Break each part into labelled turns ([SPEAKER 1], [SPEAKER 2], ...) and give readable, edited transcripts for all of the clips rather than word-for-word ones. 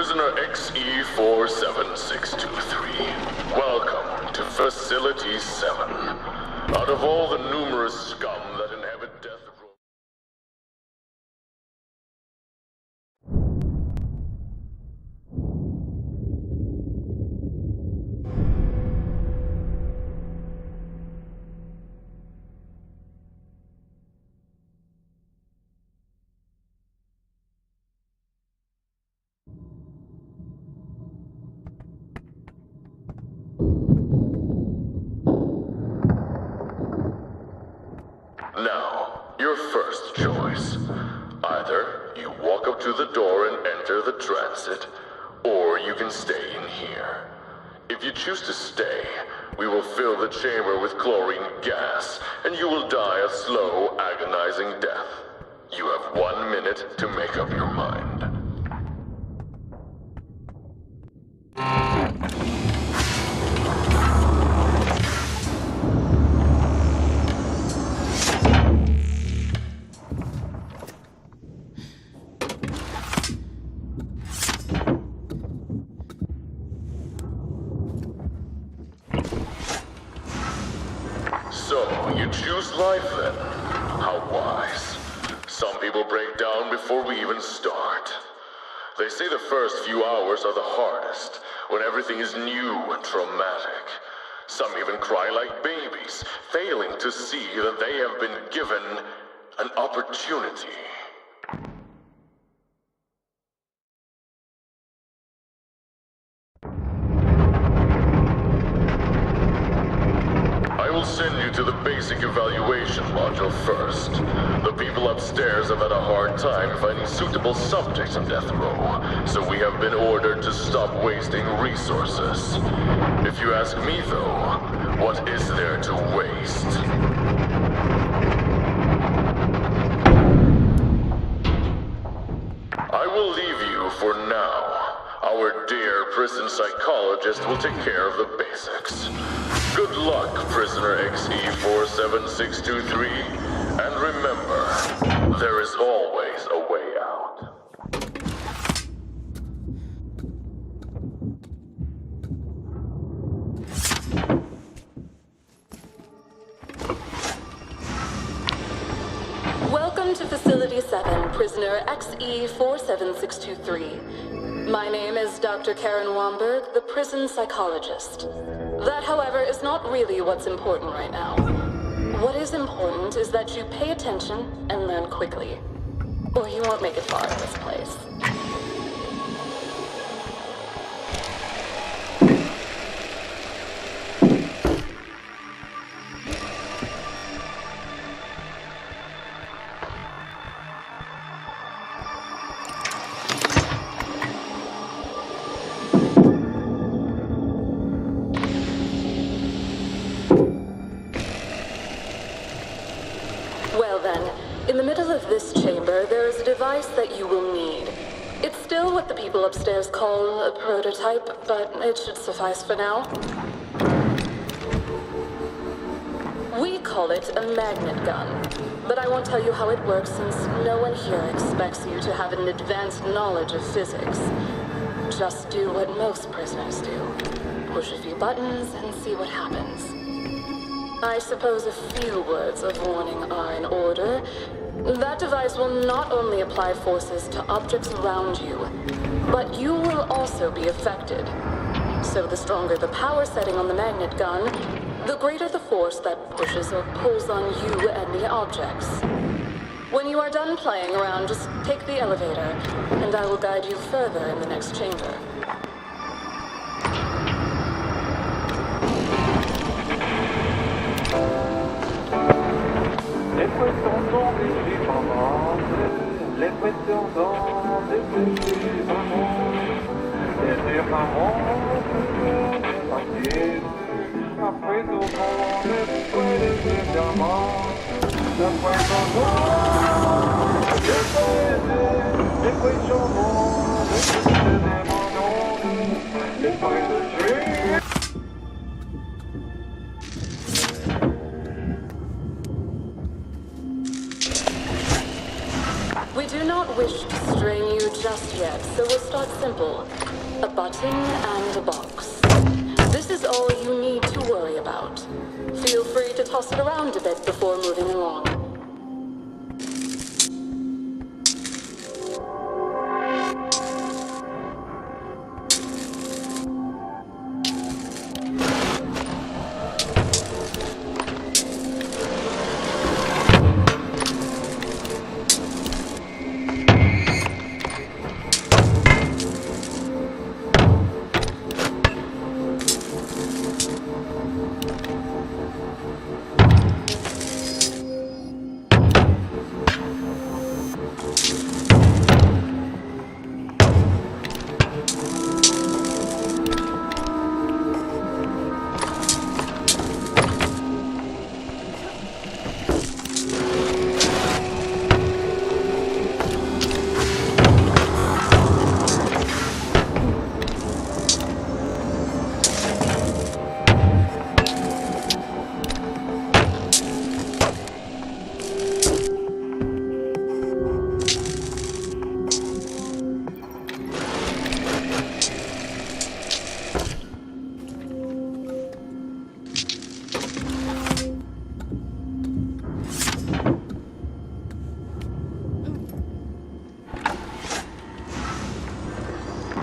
[SPEAKER 1] Prisoner XE47623. Welcome to Facility 7. Out of all the numerous scum that inhabit death row... Now, your first choice. Either you walk up to the door and enter the transit, or you can stay in here. If you choose to stay, we will fill the chamber with chlorine gas, and you will die a slow, agonizing death. You have 1 minute to make up your mind. So, you choose life then? How wise. Some people break down before we even start. They say the first few hours are the hardest, when everything is new and traumatic. Some even cry like babies, failing to see that they have been given an opportunity. I will send you to the basic evaluation module first. The people upstairs have had a hard time finding suitable subjects in death row, so we have been ordered to stop wasting resources. If you ask me though, what is there to waste? I will leave you for now. Our dear prison psychologist will take care of the basics. Good luck, Prisoner XE47623, and remember, there is always a way out.
[SPEAKER 2] Welcome to Facility 7, Prisoner XE47623. My name is Dr. Karen Womberg, the prison psychologist. That, however, is not really what's important right now. What is important is that you pay attention and learn quickly, or you won't make it far in this place. Well then, in the middle of this chamber, there is a device that you will need. It's still what the people upstairs call a prototype, but it should suffice for now. We call it a magnet gun, but I won't tell you how it works since no one here expects you to have an advanced knowledge of physics. Just do what most prisoners do. Push a few buttons and see what happens. I suppose a few words of warning are in order. That device will not only apply forces to objects around you, but you will also be affected. So the stronger the power setting on the magnet gun, the greater the force that pushes or pulls on you and the objects. When you are done playing around, just take the elevator, and I will guide you further in the next chamber.
[SPEAKER 3] Les poissons sont des chiffres, les poissons sont des chiffres, les diamants, après tout monde, les diamants, les poissons les poissons les poissons
[SPEAKER 2] We do not wish to strain you just yet, so we'll start simple. A button and a box. This is all you need to worry about. Feel free to toss it around a bit before moving along.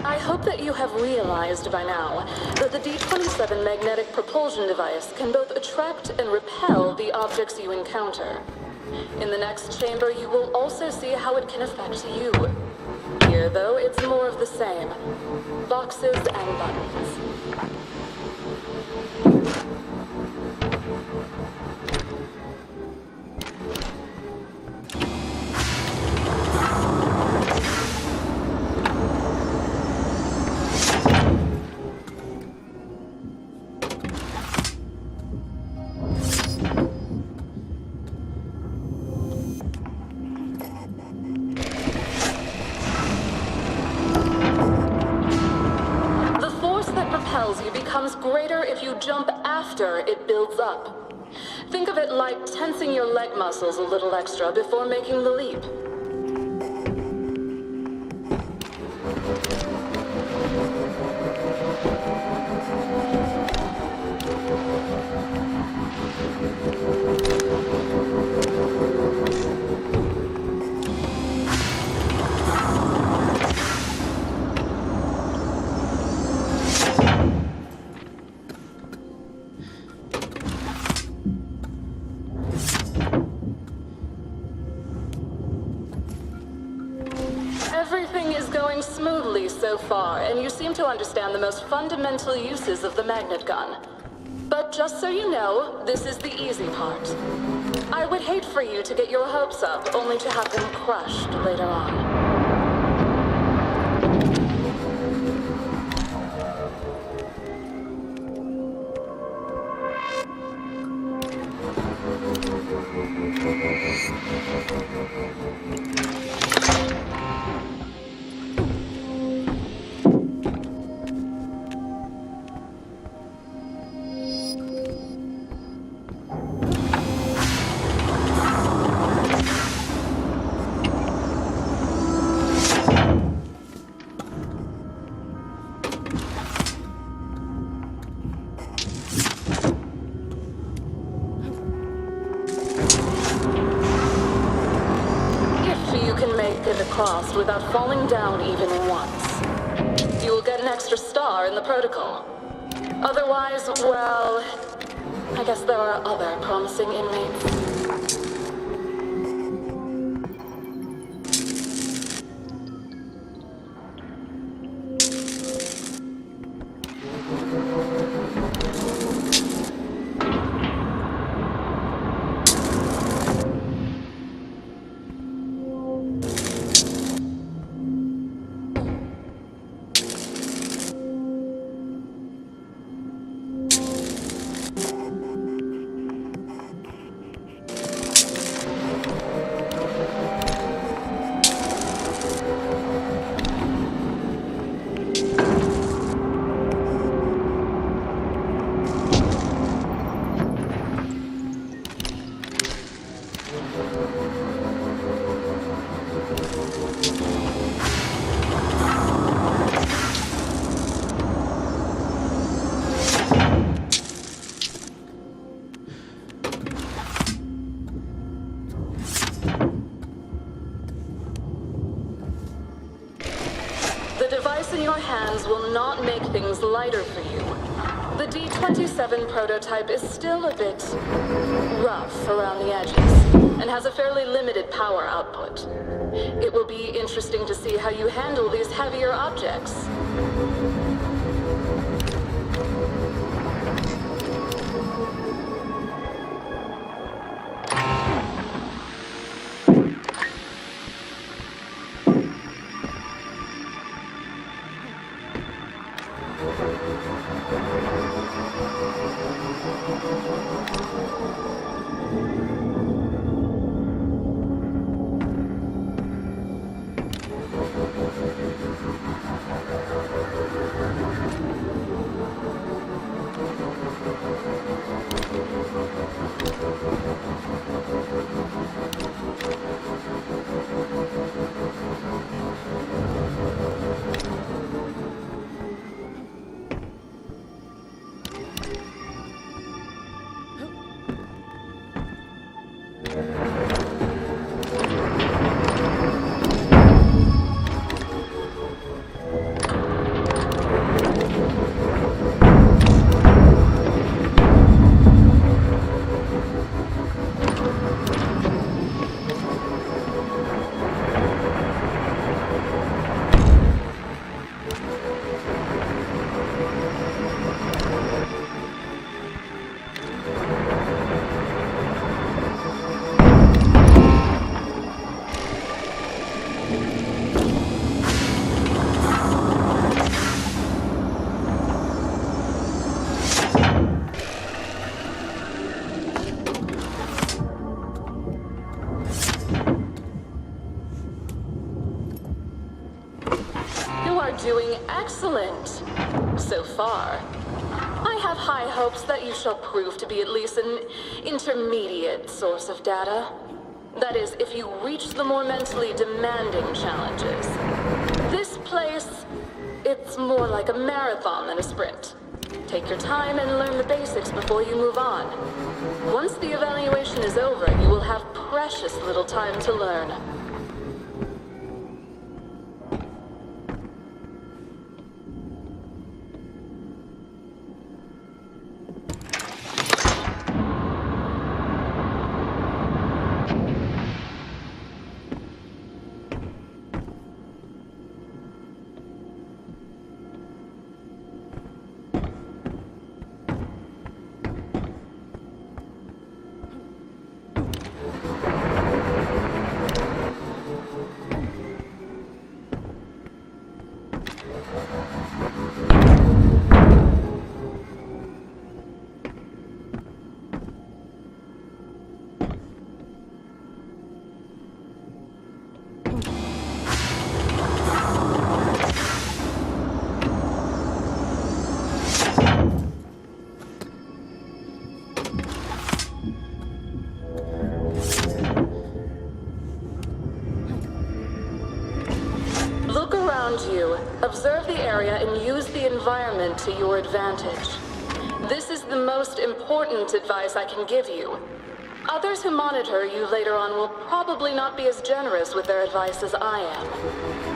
[SPEAKER 2] I hope that you have realized by now that the D-27 magnetic propulsion device can both attract and repel the objects you encounter. In the next chamber, you will also see how it can affect you. Here, though, it's more of the same. Boxes and buttons. You becomes greater if you jump after it builds up. Think of it like tensing your leg muscles a little extra before making the leap. Everything is going smoothly so far, and you seem to understand the most fundamental uses of the magnet gun. But just so you know, this is the easy part. I would hate for you to get your hopes up, only to have them crushed later on. Across without falling down even once. You will get an extra star in the protocol. Otherwise, well, I guess there are other promising inmates. your hands will not make things lighter for you. The D-27 prototype is still a bit rough around the edges, and has a fairly limited power output. It will be interesting to see how you handle these heavier objects. Doing excellent so far. I have high hopes that you shall prove to be at least an intermediate source of data. That is, if you reach the more mentally demanding challenges. This place, it's more like a marathon than a sprint. Take your time and learn the basics before you move on. Once the evaluation is over, you will have precious little time to learn. Observe the area and use the environment to your advantage. This is the most important advice I can give you. Others who monitor you later on will probably not be as generous with their advice as I am.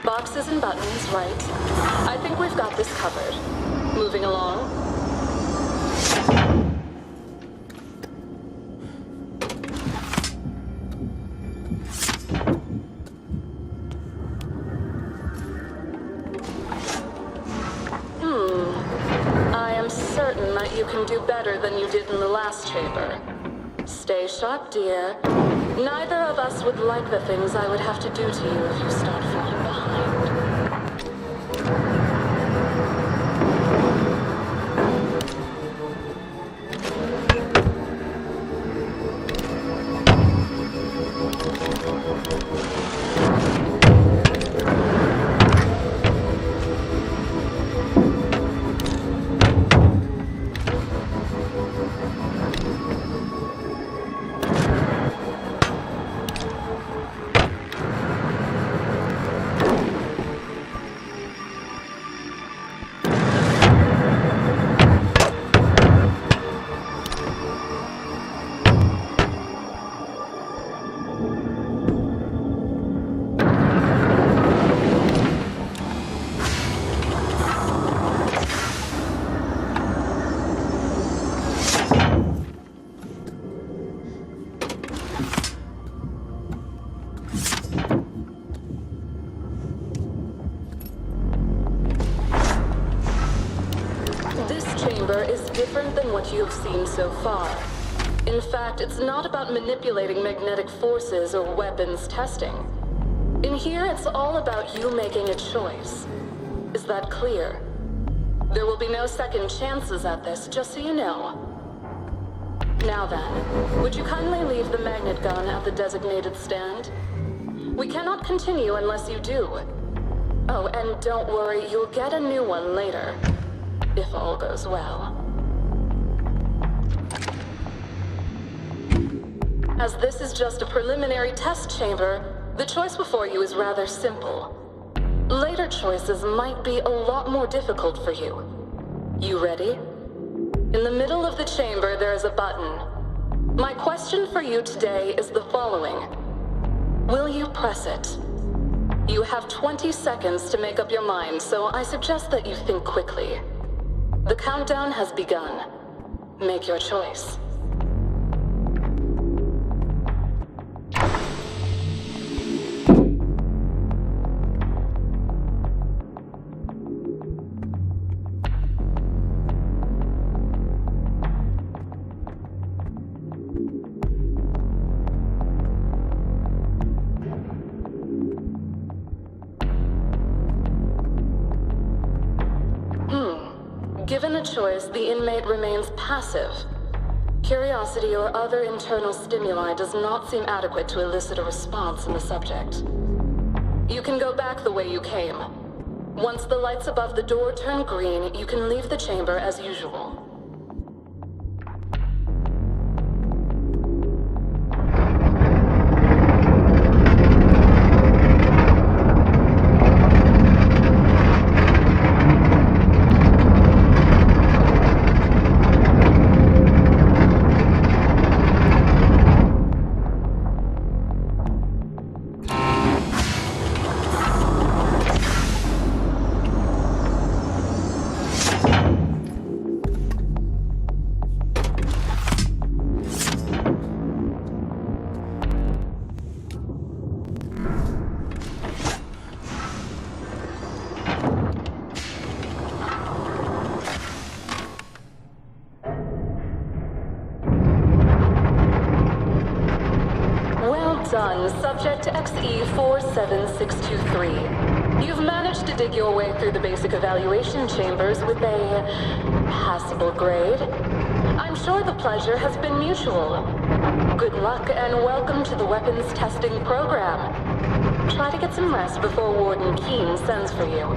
[SPEAKER 2] Boxes and buttons, right? I think we've got this covered. Moving along. I am certain that you can do better than you did in the last chamber. Stay sharp, dear. Neither of us would like the things I would have to do to you if you start falling behind. Is different than what you have seen so far. In fact, it's not about manipulating magnetic forces or weapons testing. In here, it's all about you making a choice. Is that clear? There will be no second chances at this, just so you know. Now then, would you kindly leave the magnet gun at the designated stand? We cannot continue unless you do. Oh, and don't worry, you'll get a new one later. If all goes well. As this is just a preliminary test chamber, the choice before you is rather simple. Later choices might be a lot more difficult for you. You ready? In the middle of the chamber, there is a button. My question for you today is the following. Will you press it? You have 20 seconds to make up your mind, so I suggest that you think quickly. The countdown has begun. Make your choice. Given a choice, the inmate remains passive. Curiosity or other internal stimuli does not seem adequate to elicit a response in the subject. You can go back the way you came. Once the lights above the door turn green, you can leave the chamber as usual. Done. Subject XE47623. You've managed to dig your way through the basic evaluation chambers with a passable grade. I'm sure the pleasure has been mutual. Good luck and welcome to the weapons testing program. Try to get some rest before Warden Keene sends for you.